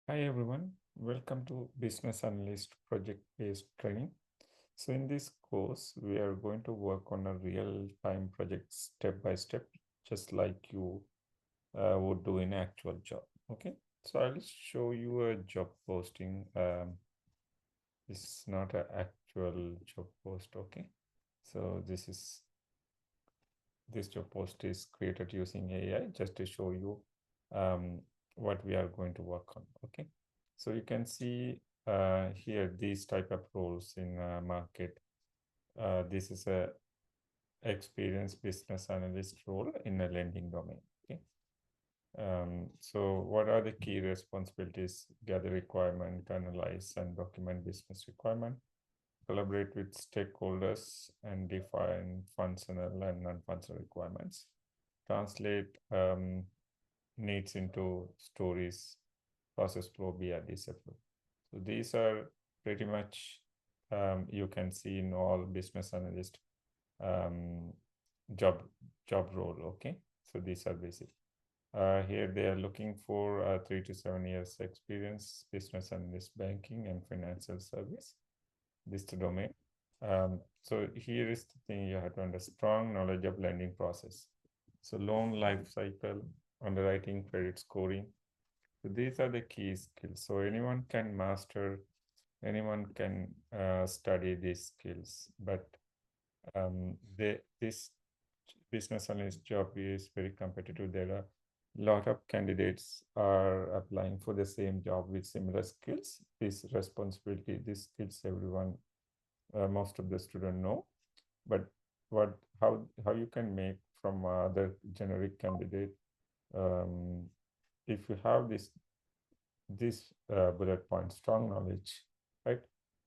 Hi everyone, welcome to Business Analyst project-based training. So in this course, we are going to work on a real-time project step by step, just like you would do in actual job. Okay, so I'll show you a job posting. This is not an actual job post. Okay, so this job post is created using AI just to show you um, what we are going to work on. Okay, so you can see here these type of roles in market. This is a experienced business analyst role in a lending domain. Okay. So what are the key responsibilities? Gather requirement, analyze and document business requirement, collaborate with stakeholders and define functional and non-functional requirements, translate needs into stories, process flow, BRD, etc. So these are pretty much you can see in all business analyst um, job job role. Okay, so these are basic. Here they are looking for 3 to 7 years experience, business analyst, banking and financial service. This the domain. So here is the thing you have to understand: strong knowledge of lending process. So loan life cycle, underwriting, credit scoring. So these are the key skills. So anyone can study these skills, but this business analyst job is very competitive. There are a lot of candidates are applying for the same job with similar skills. This responsibility, these skills, everyone, most of the students know. But what, how you can make from other generic candidate? Um, if you have this bullet point, strong knowledge, right?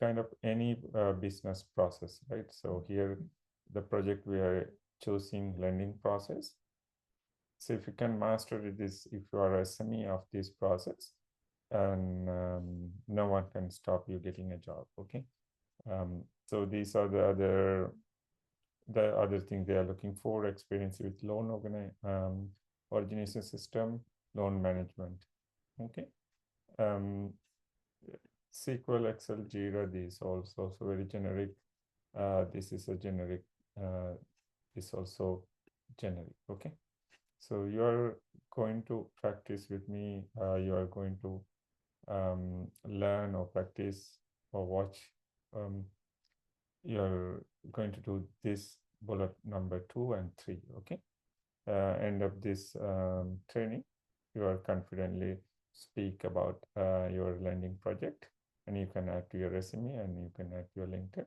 Kind of any business process, right? So here, the project we are choosing lending process. So if you can master this, if you are a SME of this process, and no one can stop you getting a job. Okay. So these are the other thing they are looking for: experience with origination system, loan management. Okay. Um, SQL, Excel, Jira, these also so very generic. This is a generic. This also generic. Okay. So you are going to practice with me. You are going to learn or practice or watch. Um, you're going to do this bullet number 2 and 3. Okay. End of this training, you are confidently speak about your lending project, and you can add to your resume, and you can add to your LinkedIn,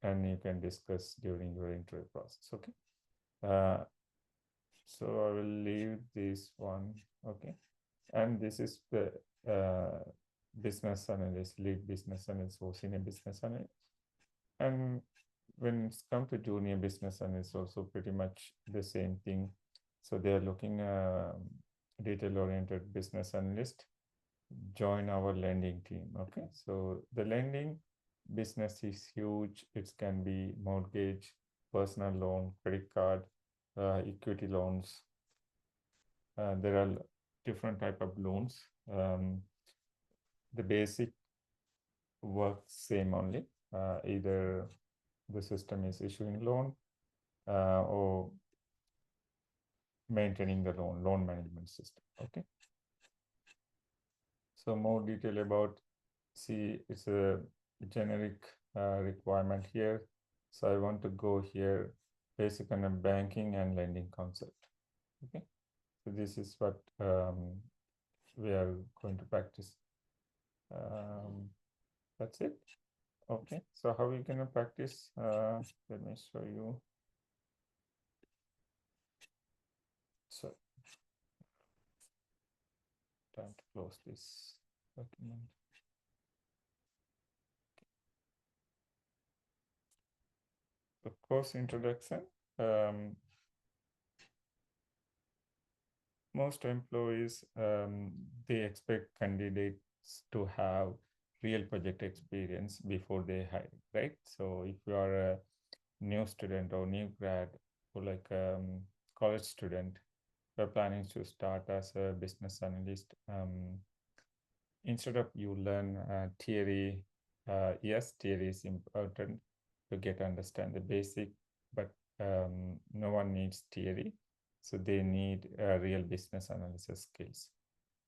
and you can discuss during your interview process. Okay. Uh, so I will leave this one. Okay. And this is the business analyst, lead business analyst, or senior business analyst. And when it's come to junior business analyst, also pretty much the same thing. So they are looking detail-oriented business analyst, join our lending team. Okay, so the lending business is huge. It can be mortgage, personal loan, credit card, equity loans. There are different type of loans. The basic works same only. Either the system is issuing loan or maintaining the loan management system. Okay. So more detail about, see, it's a generic requirement here. So I want to go here, basic on a banking and lending concept. Okay. So this is what we are going to practice. That's it. Okay. So how are we going to practice? Let me show you. So time to close this document. The course introduction. Most employees they expect candidates to have real project experience before they hire, right? So if you are a new student or new grad or like college student, you're planning to start as a business analyst. instead of you learn theory, yes, theory is important to get understand the basic, but no one needs theory. So they need real business analysis skills.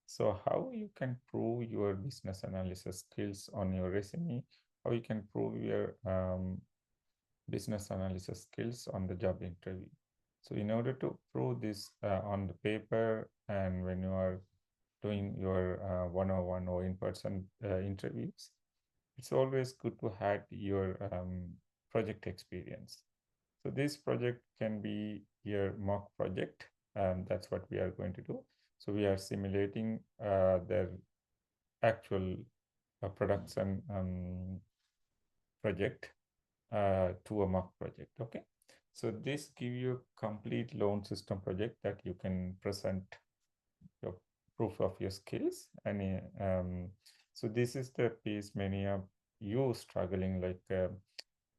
So how you can prove your business analysis skills on your resume? How you can prove your business analysis skills on the job interview? So in order to prove this on the paper and when you are doing your one-on-one or in-person interviews, it's always good to have your project experience. So this project can be your mock project. That's what we are going to do. So we are simulating their actual production project to a mock project. Okay. So this give you a complete loan system project that you can present your proof of your skills. And so this is the piece many of you struggling, like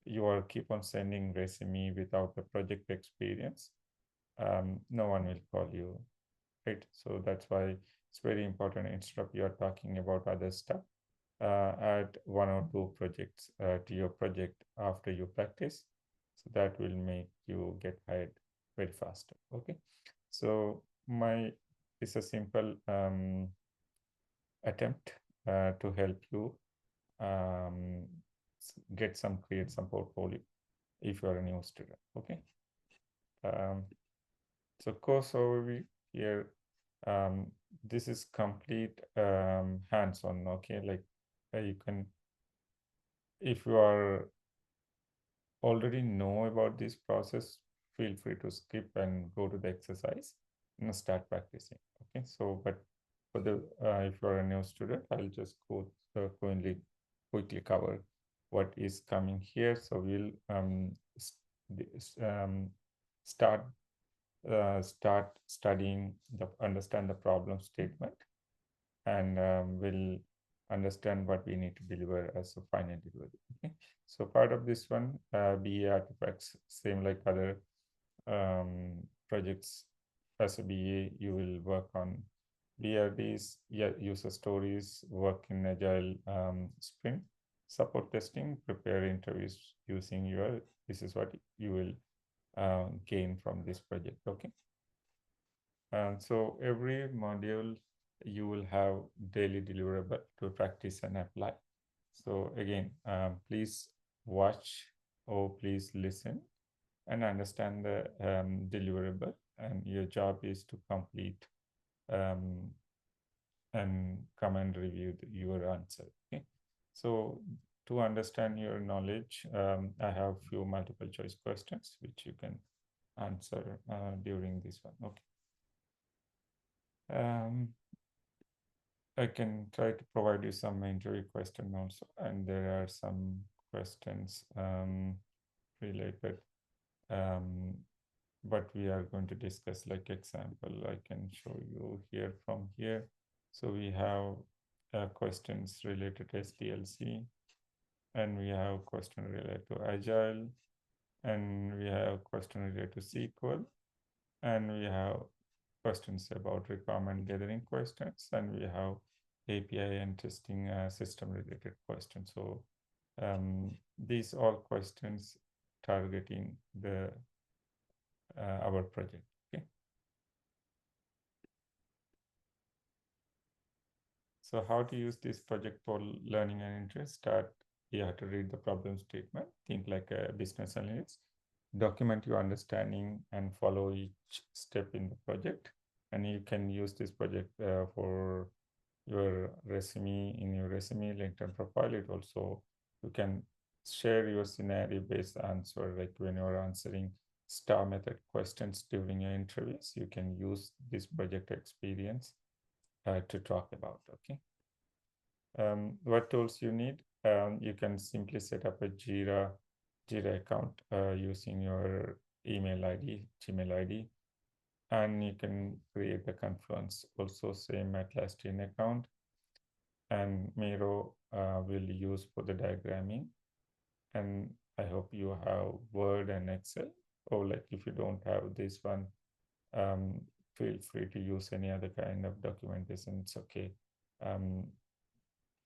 you are keep on sending resume without the project experience. No one will call you, right? So that's why it's very important. Instead of you are talking about other stuff, add one or two projects to your project after you practice. So that will make you get hired very faster. Okay. So my it's a simple attempt to help you um, create some portfolio if you are a new student. Okay. Um, so course overview here. Um, this is complete hands-on. Okay, like you can, if you are already know about this process, feel free to skip and go to the exercise and start practicing. Okay, so but for the if you're a new student, I'll just go quickly cover what is coming here. So we'll um, start start studying the understand the problem statement, and we'll understand what we need to deliver as a final delivery. Okay, so part of this one, BA artifacts, same like other projects. As a BA, you will work on BRDs, yeah, user stories, work in agile sprint, support testing, prepare interviews using your. This is what you will gain from this project. Okay. And so every module you will have daily deliverable to practice and apply. So again, please watch or please listen and understand the deliverable, and your job is to complete um, and come and review your answer. Okay. So to understand your knowledge, I have few multiple choice questions which you can answer during this one. Okay. I can try to provide you some interview question also, and there are some questions related, but we are going to discuss like example. I can show you here from here. So we have questions related to SDLC, and we have question related to Agile, and we have question related to SQL, and we have questions about requirement gathering questions, and we have API and testing system related questions. So these all questions targeting the our project. Okay. So how to use this project for learning and interest? Start. You have to read the problem statement. Think like a business analyst. Document your understanding and follow each step in the project. And you can use this project for your resume, in your resume, LinkedIn profile. It also, you can share your scenario based answer, like when you're answering star method questions during your interviews, you can use this project experience to talk about. Okay. What tools you need? You can simply set up a Jira account using your email ID, Gmail ID, and you can create a Confluence, also same Atlassian account, and Miro will use for the diagramming. And I hope you have Word and Excel, or like if you don't have this one, feel free to use any other kind of documentation. It's okay.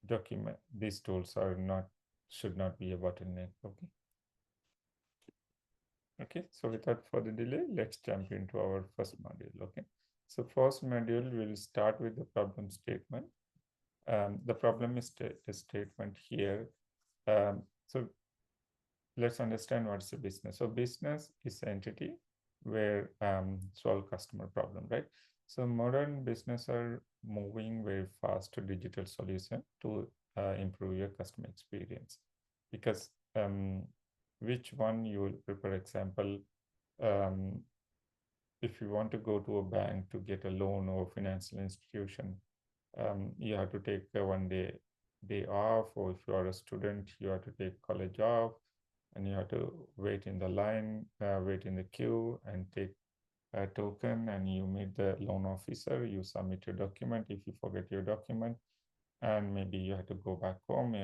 document, these tools are not, should not be a bottleneck. Okay. Okay, so without further delay, let's jump into our first module. Okay, so first module will start with the problem statement. The problem is a statement here. So let's understand what's a business. So business is entity where solve customer problem, right? So modern business are moving very fast to digital solution to improve your customer experience. Because which one you will prefer? Example, um, if you want to go to a bank to get a loan or financial institution, you have to take a one day off, or if you are a student, you have to take college off, and you have to wait in the line, wait in the queue, and take a token, and you meet the loan officer. You submit your document. If you forget your document, and maybe you have to go back home, you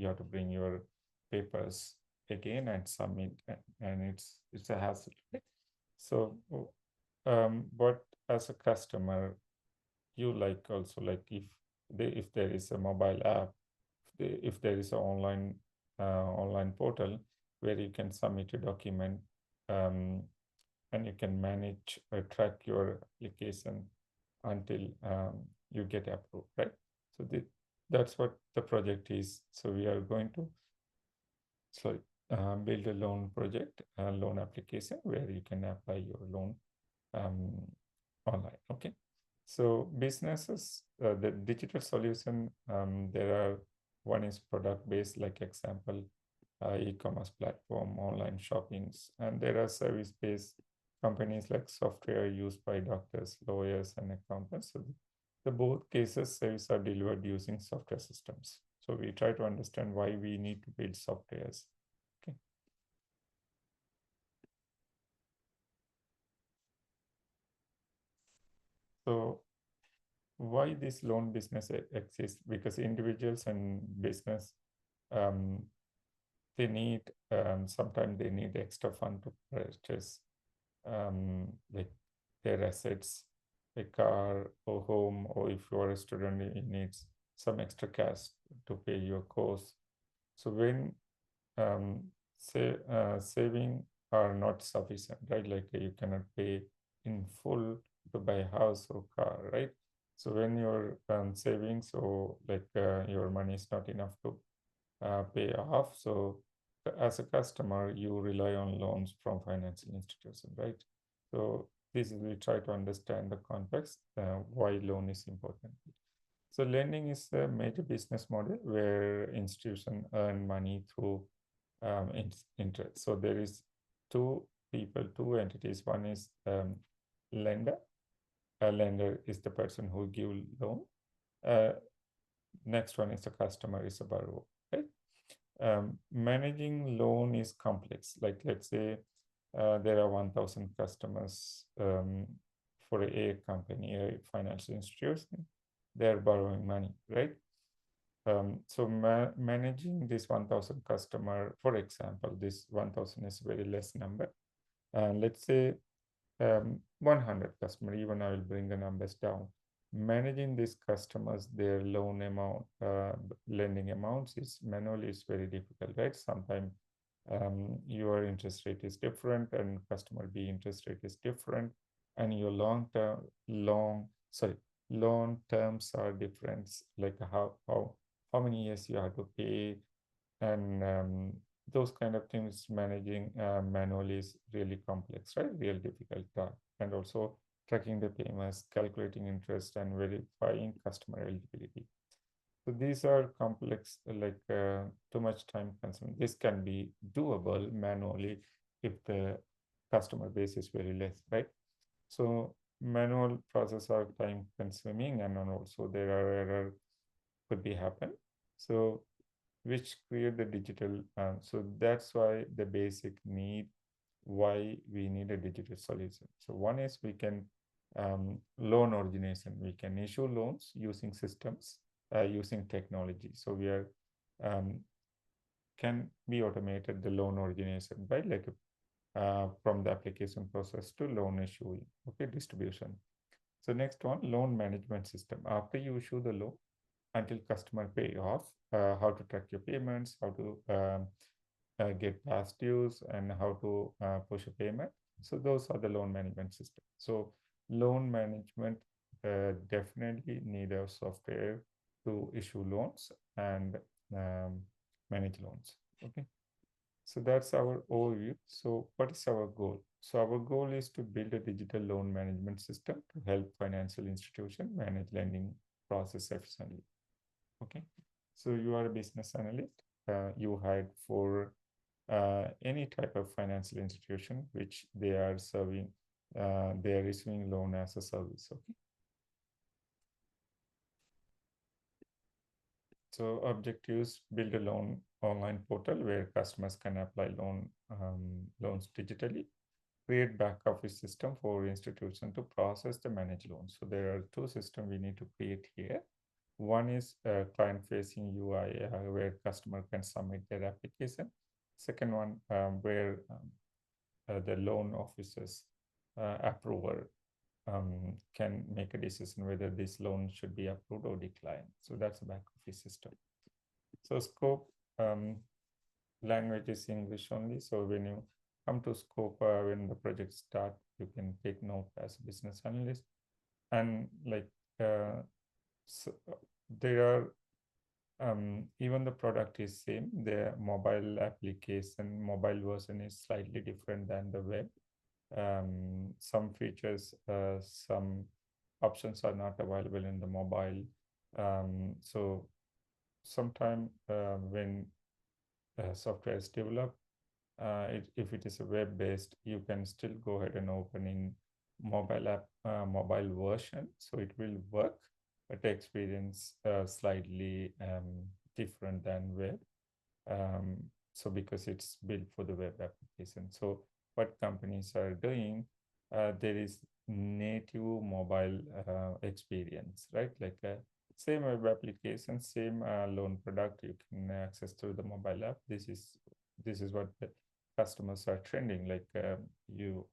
have to bring your papers again and submit, and it's a hassle. Right? So, but as a customer, you like also like if there is a mobile app, if there is an online portal where you can submit a document, um, and you can manage track your application until you get approved, right? So that's what the project is. So we are going to sorry build a loan project, a loan application where you can apply your loan um, online. Okay. So businesses, the digital solution, there are one is product based, like example, e-commerce platform, online shoppings, and there are service based companies like software used by doctors, lawyers, and accountants. So the both cases services are delivered using software systems. So we try to understand why we need to build softwares. Okay. So why this loan business exists? Because individuals and business, um, they need sometimes they need extra fund to purchase like their assets, a car or home, or if you are a student, it needs some extra cash to pay your course. So when um, saving are not sufficient, right? Like you cannot pay in full to buy a house or car, right? So when your savings or like your money is not enough to pay off, so as a customer, you rely on loans from financial institutions, right? So this is we try to understand the context, why loan is important. So lending is a major business model where institutions earn money through interest. So there is two people, two entities. One is lender. A lender is the person who give loan. Uh, Next one is the customer, is a borrower, right? Managing loan is complex. Like let's say there are 1,000 customers for a company, a financial institution. They're borrowing money, right? So managing this 1,000 customer, for example, this 1,000 is very less number. Let's say 100 customer, even I will bring the numbers down. Managing these customers, their loan amount, lending amounts is manually is very difficult, right? Sometimes your interest rate is different and customer B interest rate is different, and your loan terms are different, like how many years you have to pay, and those kind of things managing manually is really complex, right? Real difficult task. And also tracking the payments, calculating interest, and verifying customer eligibility. So these are complex, like too much time consuming. This can be doable manually if the customer base is very less, right? So manual process are time consuming, and then also there are error could be happen. So which create the digital. So that's why the basic need, why we need a digital solution. So one is we can loan origination. We can issue loans using systems, using technology. So we are um, can be automated the loan origination, right? Like from the application process to loan issuing, okay, distribution. So next one, loan management system. After you issue the loan, until customer pay off, how to track your payments, how to get past dues, and how to push a payment. So those are the loan management system. So loan management definitely need a software to issue loans and um, manage loans. Okay. So that's our overview. So what is our goal? So our goal is to build a digital loan management system to help financial institution manage lending process efficiently. Okay. So you are a business analyst. You hired for any type of financial institution which they are serving, they are issuing loan as a service. Okay. So objectives: build a loan online portal where customers can apply loans digitally. Create back office system for institution to process the managed loans. So there are two systems we need to create here. One is client facing UI where customer can submit their application. Second one where the loan officers approver can make a decision whether this loan should be approved or declined. So that's a back office system. So scope, language is English only. So when you come to scope, when the project start, you can take note as a business analyst. And like so there are even the product is same. The mobile application, mobile version is slightly different than the web. Some features, some options are not available in the mobile. So sometime when software is developed, if it is a web-based, you can still go ahead and open in mobile app, mobile version. So it will work, but the experience slightly different than web. So because it's built for the web application. So what companies are doing, there is native mobile experience, right? Like same web application, same loan product you can access through the mobile app. This is what the customers are trending. Like if you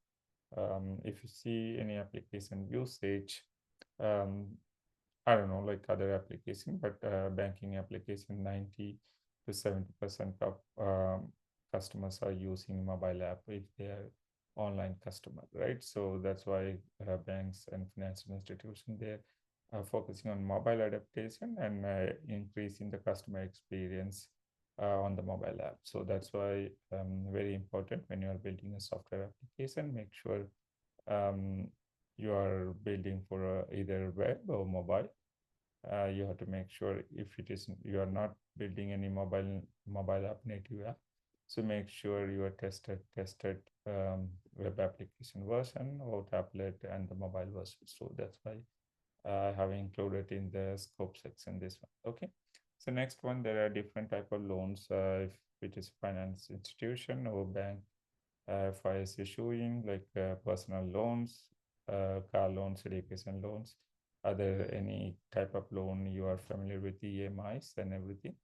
see any application usage, um, I don't know, like other application, but banking application, 90 to 70% of customers are using mobile app if they are online customer, right? So that's why banks and financial institutions, they're focusing on mobile adaptation and increasing the customer experience on the mobile app. So that's why very important when you are building a software application, make sure um, you are building for either web or mobile. You have to make sure if it is you are not building any mobile app, native app, so make sure you are tested web application version or tablet and the mobile version. So that's why I have included in the scope section this one. Okay. So next one, there are different type of loans. If it is finance institution or bank, FIS issuing like personal loans, car loans, education loans. Are there any type of loan you are familiar with, EMIs and everything?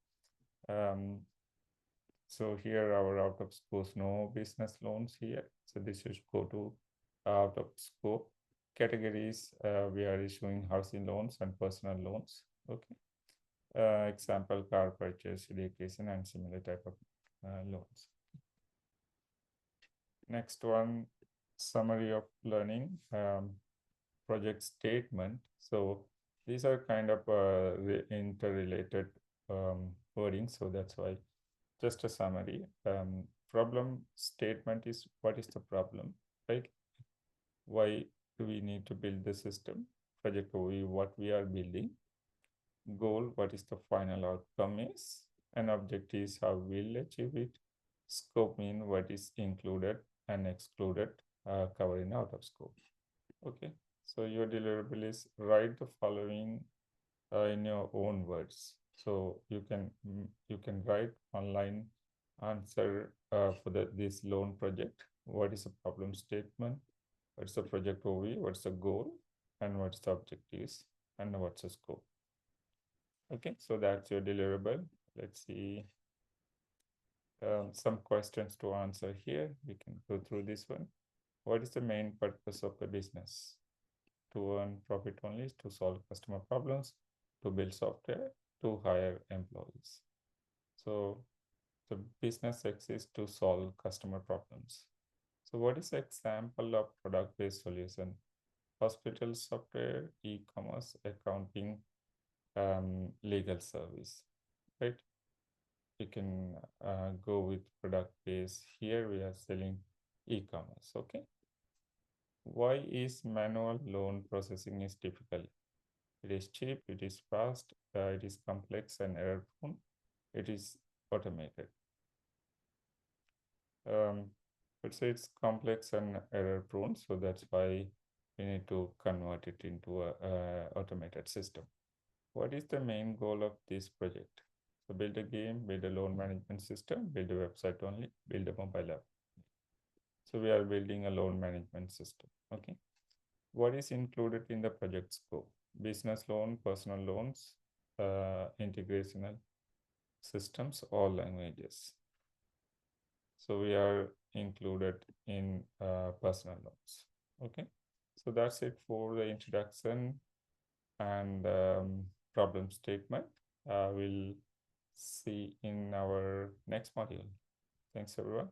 So here our out of scope, no business loans here. So this is go to out of scope categories. We are issuing housing loans and personal loans. Okay. Example, car purchase, education, and similar type of loans. Next one, summary of learning, project statement. So these are kind of interrelated wording. So that's why just a summary. Problem statement is what is the problem, right? Why do we need to build the system? Project overview, what we are building. Goal, what is the final outcome is. And objective is how we'll achieve it. Scope mean what is included and excluded, covering out of scope. Okay, so your deliverable is write the following in your own words. So you can write online answer for this loan project. What is the problem statement? What's the project overview? What's the goal? And what's the objectives? And what's the scope? Okay, so that's your deliverable. Let's see some questions to answer here. We can go through this one. What is the main purpose of the business? To earn profit only, to solve customer problems, to build software, to hire employees. So the business exists to solve customer problems. So what is example of product-based solution? Hospital software, e-commerce, accounting, legal service, right? We can go with product base. Here we are selling e-commerce. Okay. Why is manual loan processing is difficult? It is cheap, it is fast, it is complex and error prone, it is automated. Let's say it's complex and error prone, so that's why we need to convert it into a automated system. What is the main goal of this project? So build a game, build a loan management system, build a website only, build a mobile app. So we are building a loan management system. Okay. What is included in the project scope? Business loan, personal loans, integrational systems, all languages. So we are included in personal loans. Okay. So that's it for the introduction and problem statement. We'll see in our next module. Thanks, everyone.